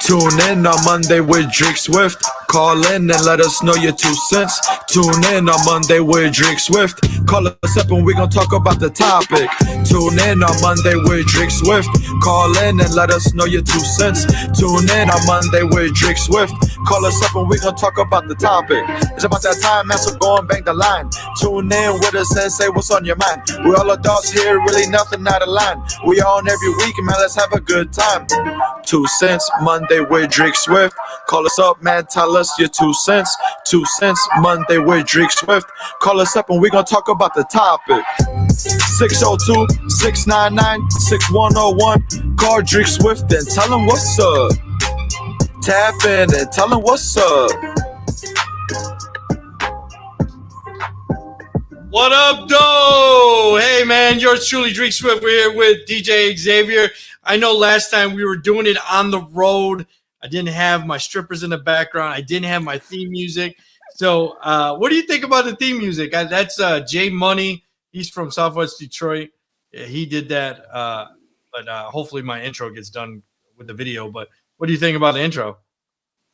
Tune in on Monday with Dreak Swift. Call in and let us know your 2 cents. Tune in on Monday with Dreak Swift. Call us up and we gon' talk about the topic. Tune in on Monday with Dreak Swift. Call in and let us know your 2 cents. Tune in on Monday with Dreak Swift. Call us up and we gon' talk about the topic. It's about that time, man, so go and bang the line. Tune in with us and say what's on your mind. We all adults here, really nothing out of line. We on every week, man, let's have a good time. 2 cents, Monday with Dreak Swift. Call us up, man, tell us your 2 cents. 2 cents, Monday with Dreak Swift. Call us up and we gon' talk about the topic. 602-699-6101. Call Dreak Swift and tell him what's up. Tap in and tell him what's up. What up, though? Hey, man, yours truly, Dreak Swift. We're here with DJ Xavier. I know last time we were doing it on the road. I didn't have my strippers in the background. I didn't have my theme music. So what do you think about the theme music? That's Jay Money. He's from Southwest Detroit. Yeah, he did that. But hopefully my intro gets done with the video. But what do you think about the intro?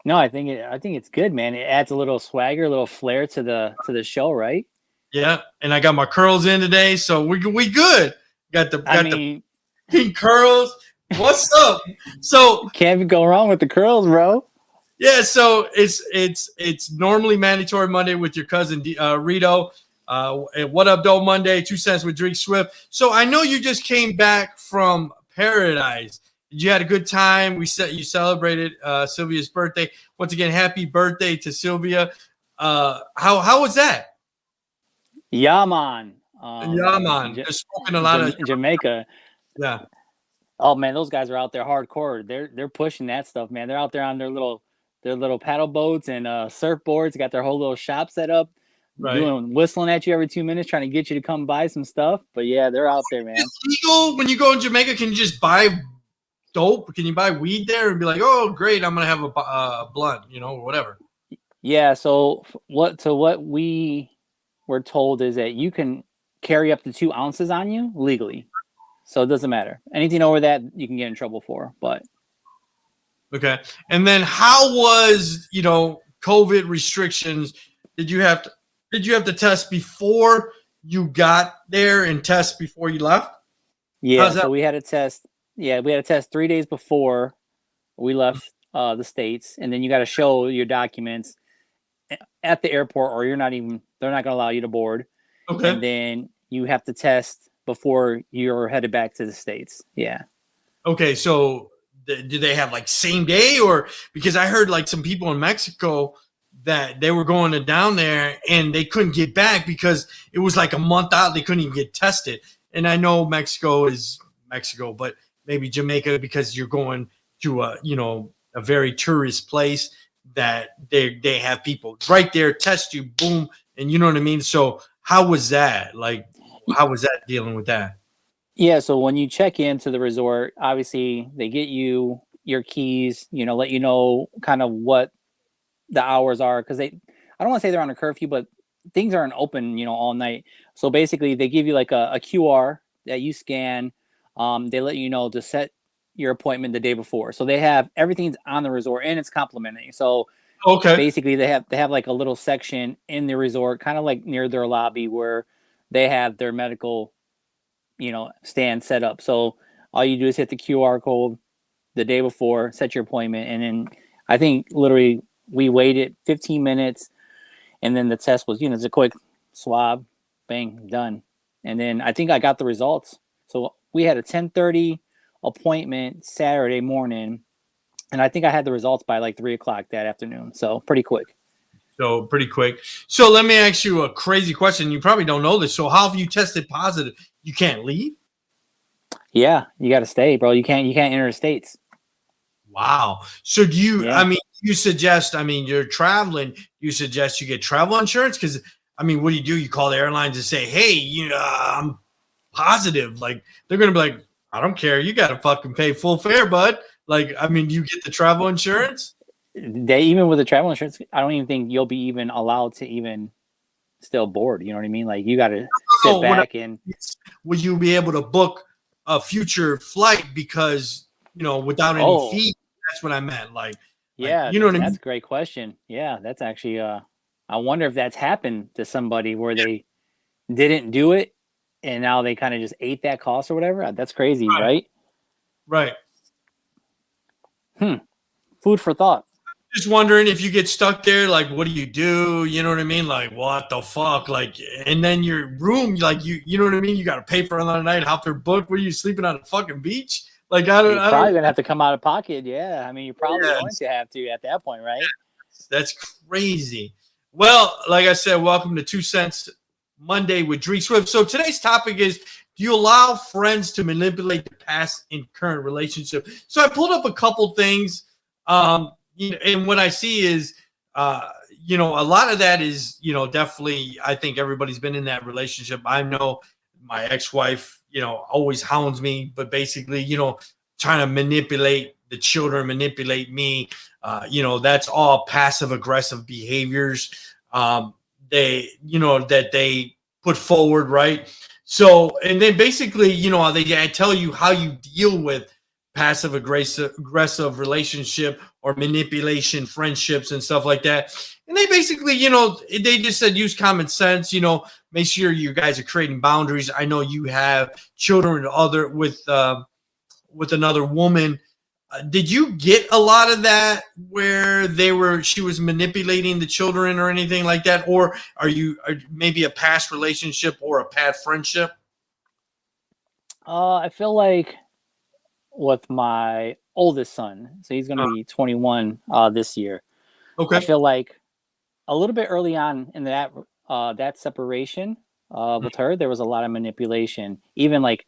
No, I think it's good, man. It adds a little swagger, a little flair to the show, right? Yeah, and I got my curls in today, so we good. Got the pink curls. What's up? So can't go wrong with the curls, bro. Yeah, so it's normally mandatory Monday with your cousin Rito. What up, though? Monday, 2 cents with Dreak Swift. So I know you just came back from Paradise. You had a good time. You celebrated Sylvia's birthday. Once again, happy birthday to Sylvia. How was that? Yeah, man. Just smoking a lot of Jamaica. Yeah. Oh man, those guys are out there hardcore. They're pushing that stuff, man. They're out there on their little paddle boats and surfboards. They got their whole little shop set up, whistling at you every 2 minutes, trying to get you to come buy some stuff. But yeah, they're out there, man. It's legal when you go in Jamaica. Can you just buy dope? Can you buy weed there and be like, oh, great, I'm gonna have a blunt, or whatever? Yeah. So what we were told is that you can carry up to 2 ounces on you legally. So it doesn't matter. Anything over that you can get in trouble for. But okay. And then how was, COVID restrictions? Did you have to test before you got there and test before you left? Yeah, so we had a test. Yeah, we had a test 3 days before we left the States, and then you got to show your documents at the airport, or they're not going to allow you to board. Okay. And then you have to test before you're headed back to the States. Yeah. Okay. So do they have like same day, or because I heard like some people in Mexico that they were going down there and they couldn't get back because it was like a month out. They couldn't even get tested. And I know Mexico is Mexico, but maybe Jamaica, because you're going to a very tourist place, that they have people right there, test you, boom. And you know what I mean? So how was that? Like, how was that dealing with that? Yeah. So when you check into the resort, obviously they get you your keys, let you know kind of what the hours are. Cause I don't want to say they're on a curfew, but things aren't open, all night. So basically they give you like a QR that you scan. They let you know to set your appointment the day before. So they have everything's on the resort and it's complimentary. So okay, basically they have like a little section in the resort, kind of like near their lobby, where they have their medical, stand set up. So all you do is hit the QR code the day before, set your appointment. And then I think literally we waited 15 minutes and then the test was, it's a quick swab, bang, done. And then I think I got the results. So we had a 10:30 appointment Saturday morning, and I think I had the results by like 3:00 that afternoon. So pretty quick. So let me ask you a crazy question. You probably don't know this. So how have you tested positive? You can't leave? Yeah, you got to stay, bro. You can't enter the States. Wow. So do you? Yeah. I mean, you suggest? I mean, you're traveling. You suggest you get travel insurance? Because I mean, what do? You call the airlines and say, "Hey, I'm positive." Like they're gonna be like, "I don't care. You got to fucking pay full fare, bud." Like, I mean, you get the travel insurance. Even with the travel insurance, I don't even think you'll be even allowed to even still board. You know what I mean? Like you got to sit back and. Will you be able to book a future flight because without any fee? That's what I meant. Like, Yeah, you know what I that's mean? a great question. Yeah, that's actually I wonder if that's happened to somebody where they didn't do it and now they kind of just ate that cost or whatever. That's crazy, Right. right? Right. Food for thought. Just wondering if you get stuck there, like, what do you do? You know what I mean? Like, what the fuck? Like, and then your room, like, you know what I mean? You got to pay for another night. How they're booked? Were you sleeping on a fucking beach? Like, You're I probably don't. gonna have to come out of pocket. Yeah, I mean, you're probably going Yes, to have to at that point, right? that's crazy. Well, like I said, welcome to 2 Cents Monday with Dreak Swift. So today's topic is: do you allow friends to manipulate the past in current relationship? So I pulled up a couple things. And what I see is, a lot of that is, definitely, I think everybody's been in that relationship. I know my ex-wife, always hounds me, but basically, trying to manipulate the children, manipulate me. That's all passive aggressive behaviors. That they put forward, right? So, and then basically, I tell you how you deal with passive aggressive relationship or manipulation friendships and stuff like that. And they basically, they just said use common sense, make sure you guys are creating boundaries. I know you have children with another woman. Did you get a lot of that where she was manipulating the children or anything like that? Or are maybe a past relationship or a past friendship? I feel like with my oldest son, so he's going to be 21 this year. Okay. I feel like a little bit early on in that separation with her, there was a lot of manipulation. Even like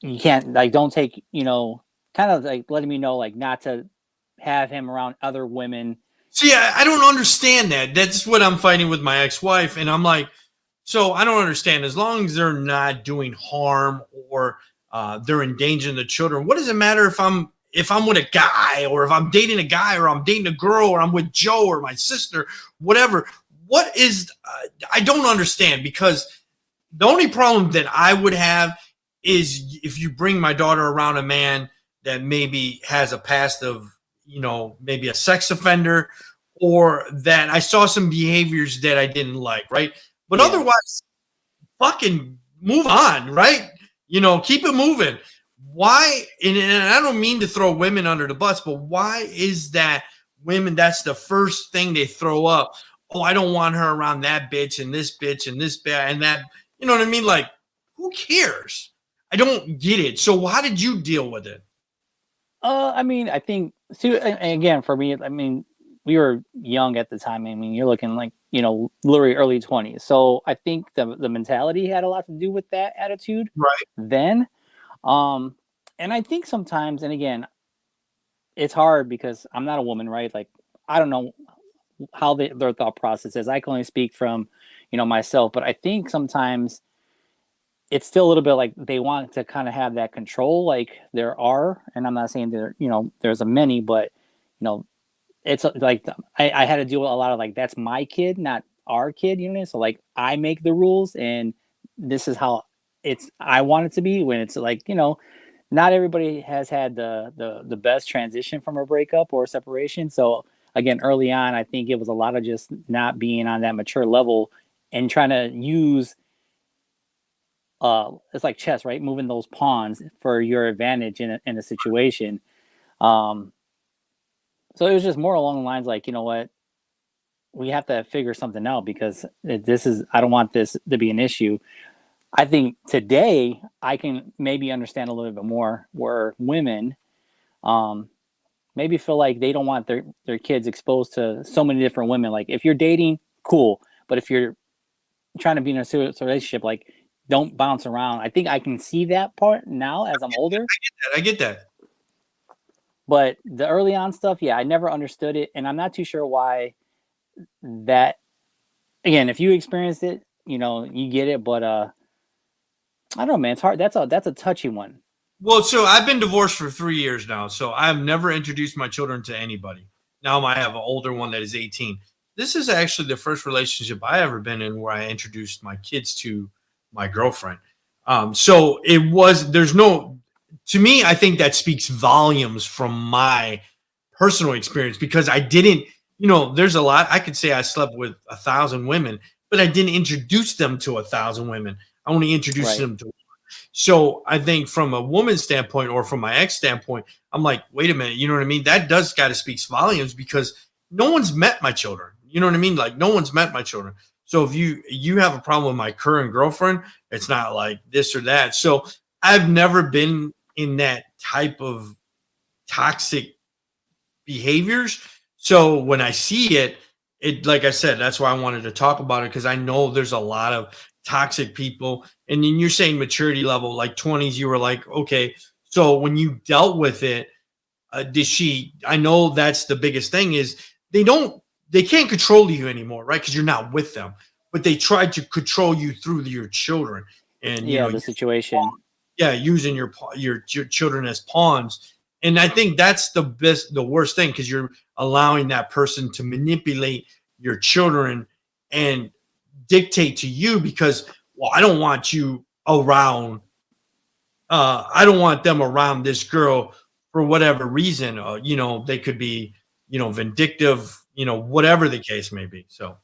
you can't like don't take kind of like letting me know like not to have him around other women. See, I don't understand that. That's what I'm fighting with my ex-wife, and I'm like, so I don't understand. As long as they're not doing harm or they're endangering the children, what does it matter if I'm with a guy or if I'm dating a guy or I'm dating a girl or I'm with Joe or my sister, whatever? What is I don't understand, because the only problem that I would have is if you bring my daughter around a man that maybe has a past of, maybe a sex offender, or that I saw some behaviors that I didn't like, right? But Yeah. otherwise, fucking move on, right? Keep it moving. Why? And I don't mean to throw women under the bus, but why is that women, that's the first thing they throw up? Oh, I don't want her around that bitch and this bitch and this bitch and that. You know what I mean? Like, who cares? I don't get it. So how did you deal with it? I mean, I think again for me, I mean, we were young at the time. I mean, you're looking like literally early 20s. So I think the mentality had a lot to do with that attitude, Right. then. And I think sometimes, and again, it's hard because I'm not a woman, right? Like I don't know how their thought process is. I can only speak from myself, but I think sometimes it's still a little bit like they want to kind of have that control, like there are, and I'm not saying there's a many, but it's like I had to deal with a lot of like that's my kid, not our kid, so like I make the rules and this is how I want it to be. When it's like not everybody has had the best transition from a breakup or a separation. So again, early on, I think it was a lot of just not being on that mature level and trying to use it's like chess, right? Moving those pawns for your advantage in a situation. So it was just more along the lines like, you know what, we have to figure something out because I don't want this to be an issue. I think today I can maybe understand a little bit more where women maybe feel like they don't want their kids exposed to so many different women. Like if you're dating, cool. But if you're trying to be in a serious relationship, like don't bounce around. I think I can see that part now as I'm older. I get that. But the early on stuff, yeah, I never understood it. And I'm not too sure why that, again, if you experienced it, you get it. But I don't know, man. It's hard. That's a touchy one. Well, so I've been divorced for 3 years now, so I've never introduced my children to anybody. Now I have an older one that is 18. This is actually the first relationship I ever been in where I introduced my kids to my girlfriend. So there's no to me, I think that speaks volumes from my personal experience because I didn't, there's a lot. I could say I slept with 1,000 women, but I didn't introduce them to 1,000 women. I only introduced Right. them to. So I think from a woman's standpoint or from my ex standpoint, I'm like, wait a minute, you know what I mean? That does got to speak volumes because no one's met my children. You know what I mean? Like no one's met my children. So if you have a problem with my current girlfriend, it's not like this or that. So I've never been in that type of toxic behaviors. So when I see it, like I said, that's why I wanted to talk about it because I know there's a lot of toxic people. And then you're saying maturity level, like 20s, you were like, okay. So when you dealt with it, did she? I know that's the biggest thing is they can't control you anymore, right? Because you're not with them, but they tried to control you through your children, and The situation. using your children as pawns. And I think that's the worst thing because you're allowing that person to manipulate your children and dictate to you because, well, I don't want you around. I don't want them around this girl for whatever reason. They could be, vindictive, whatever the case may be. So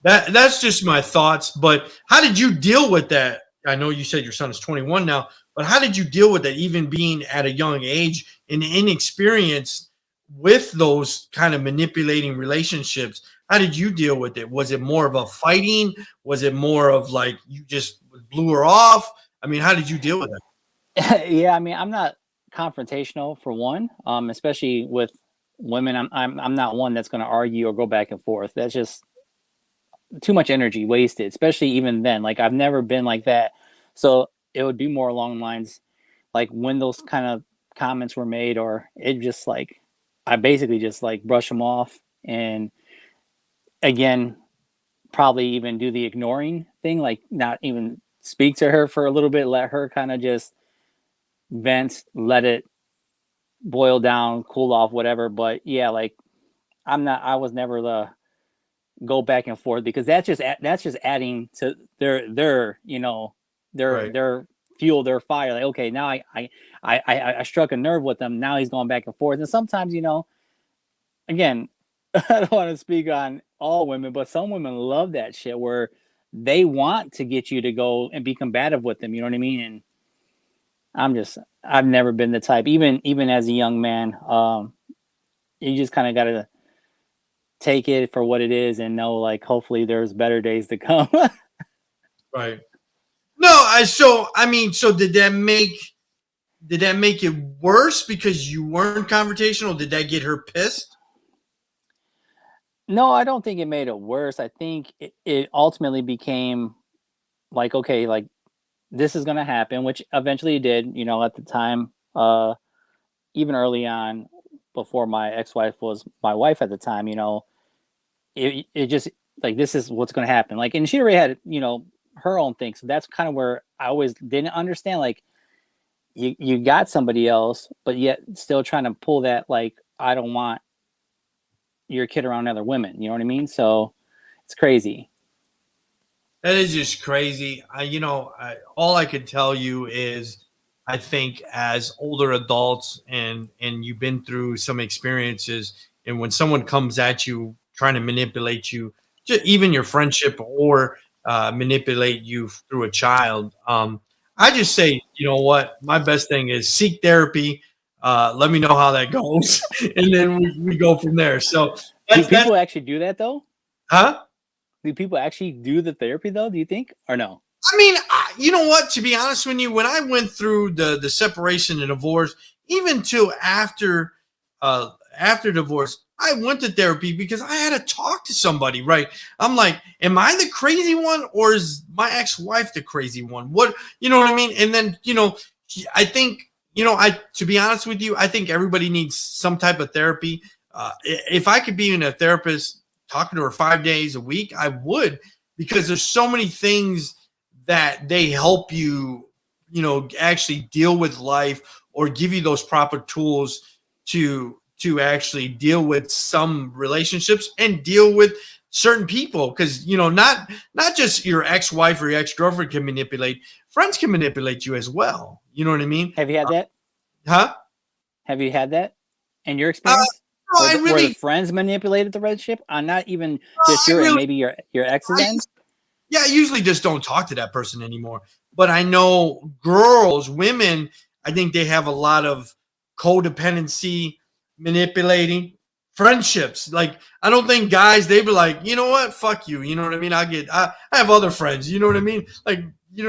that's just my thoughts. But how did you deal with that? I know you said your son is 21 now, but how did you deal with that, even being at a young age and inexperienced with those kind of manipulating relationships? How did you deal with it? Was it more of a fighting? Was it more of like you just blew her off? I mean, how did you deal with it? Yeah, I mean, I'm not confrontational for one, especially with women. I'm not one that's going to argue or go back and forth. That's just too much energy wasted, especially even then. Like I've never been like that. So it would be more along the lines like when those kind of comments were made, or it just like I basically just like brush them off and again probably even do the ignoring thing, like not even speak to her for a little bit, let her kind of just vent, let it boil down, cool off, whatever. But yeah, like I was never the go back and forth because that's just adding to their Right. their fuel, their fire. Like, okay, now I struck a nerve with them. Now he's going back and forth. And sometimes, again, I don't want to speak on all women, but some women love that shit where they want to get you to go and be combative with them. You know what I mean? And I've never been the type, even as a young man. You just kind of got to take it for what it is and know, like, hopefully there's better days to come. Right. No, so did that make it worse because you weren't confrontational? Did that get her pissed? No, I don't think it made it worse. I think it ultimately became like, okay, like this is going to happen, which eventually it did, at the time, even early on before my ex-wife was my wife at the time, it just like, this is what's going to happen. Like, and she already had, her own thing. So that's kind of where I always didn't understand, like you got somebody else, but yet still trying to pull that, like, I don't want your kid around other women. You know what I mean? So it's crazy. That is just crazy. All I could tell you is I think as older adults and you've been through some experiences, and when someone comes at you trying to manipulate you, just even your friendship or manipulate you through a child, I just say, you know what? My best thing is seek therapy. Let me know how that goes, and then we go from there. So, do people actually do that though? Huh? Do people actually do the therapy though? Do you think, or no? I mean, you know what? To be honest with you, when I went through the separation and divorce, even till after divorce, I went to therapy because I had to talk to somebody. Right? I'm like, am I the crazy one, or is my ex-wife the crazy one? What, you know what I mean? And then I think to be honest with you, I think everybody needs some type of therapy. If I could be in a therapist talking to her 5 days a week, I would, because there's so many things that they help you, actually deal with life or give you those proper tools to actually deal with some relationships and deal with certain people. Because, not just your ex-wife or your ex-girlfriend can manipulate, friends can manipulate you as well. You know what I mean? Have you had that? Huh? Have you had that in your Uh, experience? no, Where the friends manipulated the relationship on not even just I your and really, maybe your ex's I, end? yeah, I usually just don't talk to that person anymore. But I know girls, women, I think they have a lot of codependency, manipulating friendships. Like, I don't think guys, they be like, you know what, fuck you. You know what I mean? I have other friends. You know what I mean? Like,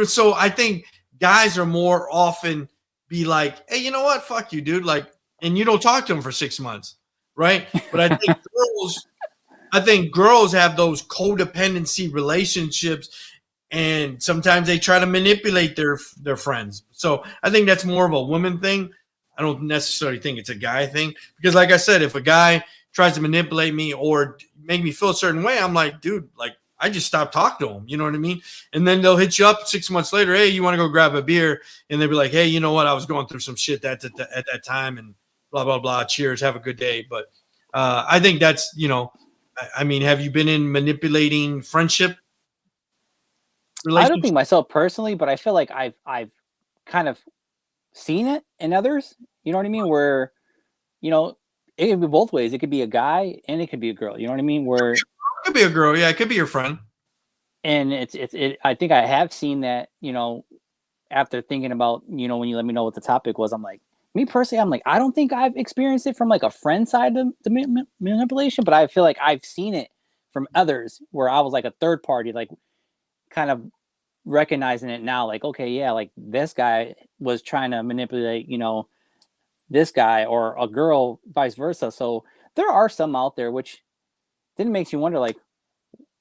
so I think guys are more often be like, hey, you know what, fuck you, dude. Like, and you don't talk to them for 6 months, right? But I think girls have those codependency relationships, and sometimes they try to manipulate their friends. So I think that's more of a woman thing. I don't necessarily think it's a guy thing, because, like I said, if a guy tries to manipulate me or make me feel a certain way, I'm like, dude, like, I just stopped talking to him. You know what I mean? And then they'll hit you up 6 months later. Hey, you want to go grab a beer? And they'll be like, hey, you know what? I was going through some shit at that time, and blah blah blah. Cheers, have a good day. But I think that's, I mean, have you been in manipulating friendship I don't relationships? think myself personally, but I feel like I've kind of seen it in others. You know what I mean? Where, it could be both ways. It could be a guy and it could be a girl. You know what I mean? Where It could be a girl. Yeah, it could be your friend. and I think I have seen that, after thinking about, when you let me know what the topic was, I'm like, me personally, I'm like, I don't think I've experienced it from like a friend side of the manipulation, but I feel like I've seen it from others where I was like a third party, like kind of recognizing it now, like, okay, yeah, like this guy was trying to manipulate, this guy or a girl, vice versa. So there are some out there, which then makes you wonder, like,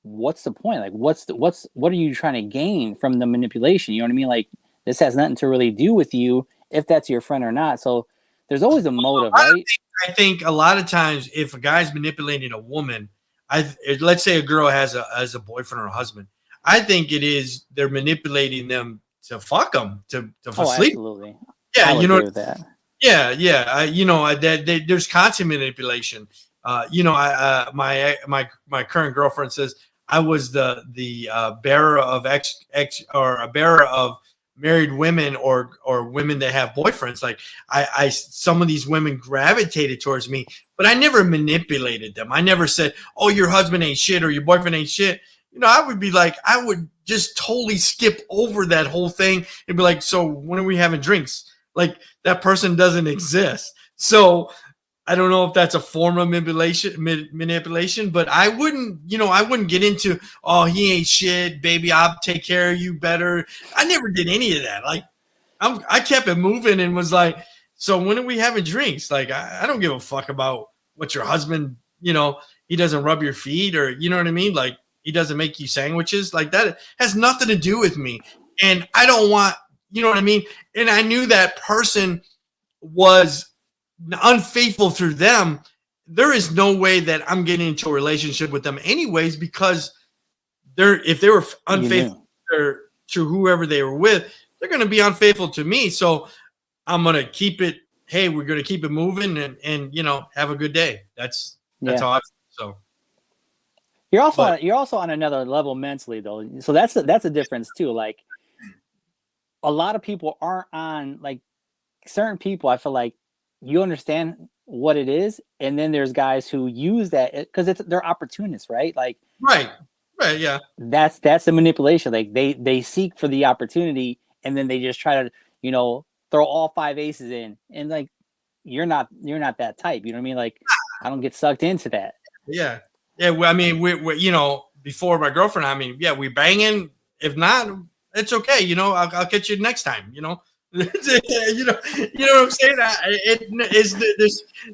what's the point? Like, what are you trying to gain from the manipulation? You know what I mean? Like, this has nothing to really do with you if that's your friend or not. So there's always a motive, right? I think a lot of times if a guy's manipulating a woman, let's say a girl has a boyfriend or a husband, I think it is they're manipulating them to fuck them to Oh, sleep. absolutely. Yeah, I would agree with that. Yeah, yeah. There's constant manipulation. My current girlfriend says I was the bearer of ex or a bearer of married women or women that have boyfriends. Like, I some of these women gravitated towards me, but I never manipulated them. I never said, "Oh, your husband ain't shit" or "your boyfriend ain't shit." I would be like, I would just totally skip over that whole thing and be like, "So when are we having drinks?" Like, that person doesn't exist. So I don't know if that's a form of manipulation, but I wouldn't get into, oh, he ain't shit, baby, I'll take care of you better. I never did any of that. Like, I kept it moving and was like, so when are we having drinks? Like, I don't give a fuck about what your husband, he doesn't rub your feet, or, you know what I mean? Like, he doesn't make you sandwiches. Like, that has nothing to do with me. And I don't want, you know what I mean? And I knew that person was unfaithful through them. There is no way that I'm getting into a relationship with them anyways, because if they were unfaithful to whoever they were with, they're going to be unfaithful to me. So I'm going to keep it. Hey, we're going to keep it moving and have a good day. That's how I feel. So you're also on another level mentally, though. So that's a difference too. Like, a lot of people aren't on, like, certain people. I feel like you understand what it is, and then there's guys who use that because they're opportunists, right? Like, right, yeah. That's the manipulation. Like, they seek for the opportunity, and then they just try to throw all five aces in, and like, you're not that type. You know what I mean? Like, I don't get sucked into that. Yeah. Well, I mean, we before my girlfriend, I mean, yeah, we banging. If not, it's okay. I'll catch you next time. You know what I'm saying?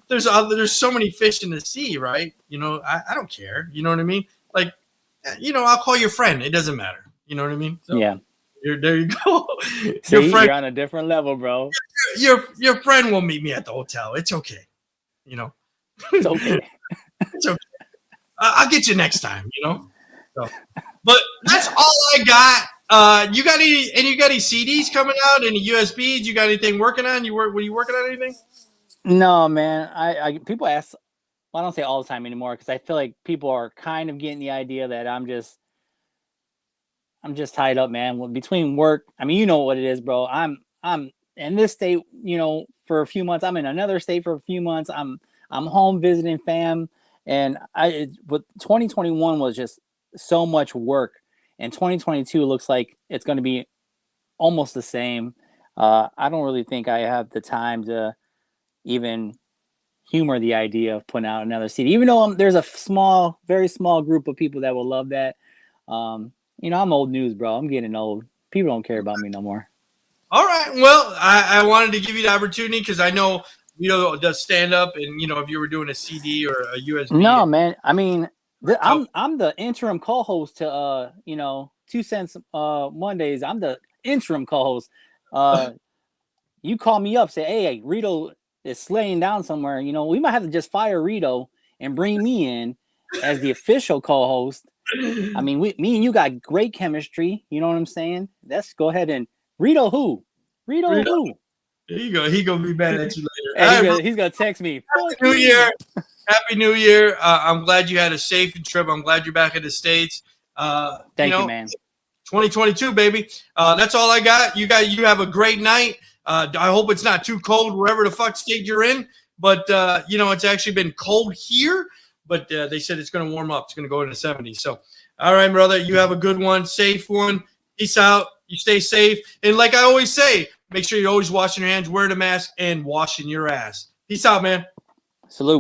There's so many fish in the sea, right? I don't care. You know what I mean? Like, I'll call your friend. It doesn't matter. You know what I mean? So, yeah. There you go. See, you're on a different level, bro. Your friend will meet me at the hotel. It's okay. It's okay. It's okay. I'll get you next time. So, but that's all I got. You got any CDs coming out? Any USBs? You got anything working on? Were you working on anything? No, man. I people ask. Well, I don't say all the time anymore, because I feel like people are kind of getting the idea that I'm just tied up, man. Well, between work, I mean, you know what it is, bro. I'm in this state, for a few months. I'm in another state for a few months. I'm home visiting fam, and but 2021 was just so much work, and 2022 looks like it's going to be almost the same. I don't really think I have the time to even humor the idea of putting out another CD, even though there's a very small group of people that will love that. I'm old news, bro. I'm getting old. People don't care about me no more. All right. Well, I wanted to give you the opportunity because I know does stand up, and if you were doing a CD or a USB. No, man. I mean, I'm the interim co-host to 2 Cents Mondays. I'm the interim co-host. You call me up, say, hey, Rito is slaying down somewhere. We might have to just fire Rito and bring me in as the official co-host. I mean, me and you got great chemistry. You know what I'm saying? Let's go ahead and Rito who? Rito who? There you go. He gonna be mad at you later. Hey, he's gonna text me. Happy New Year. Happy New Year. I'm glad you had a safe trip. I'm glad you're back in the States. Thank you, man. 2022, baby. That's all I got. You have a great night. I hope it's not too cold wherever the fuck state you're in. But it's actually been cold here. But they said it's going to warm up. It's going to go into the 70s. So, all right, brother, you have a good one, safe one. Peace out. You stay safe. And like I always say, make sure you're always washing your hands, wearing a mask, and washing your ass. Peace out, man. Salute.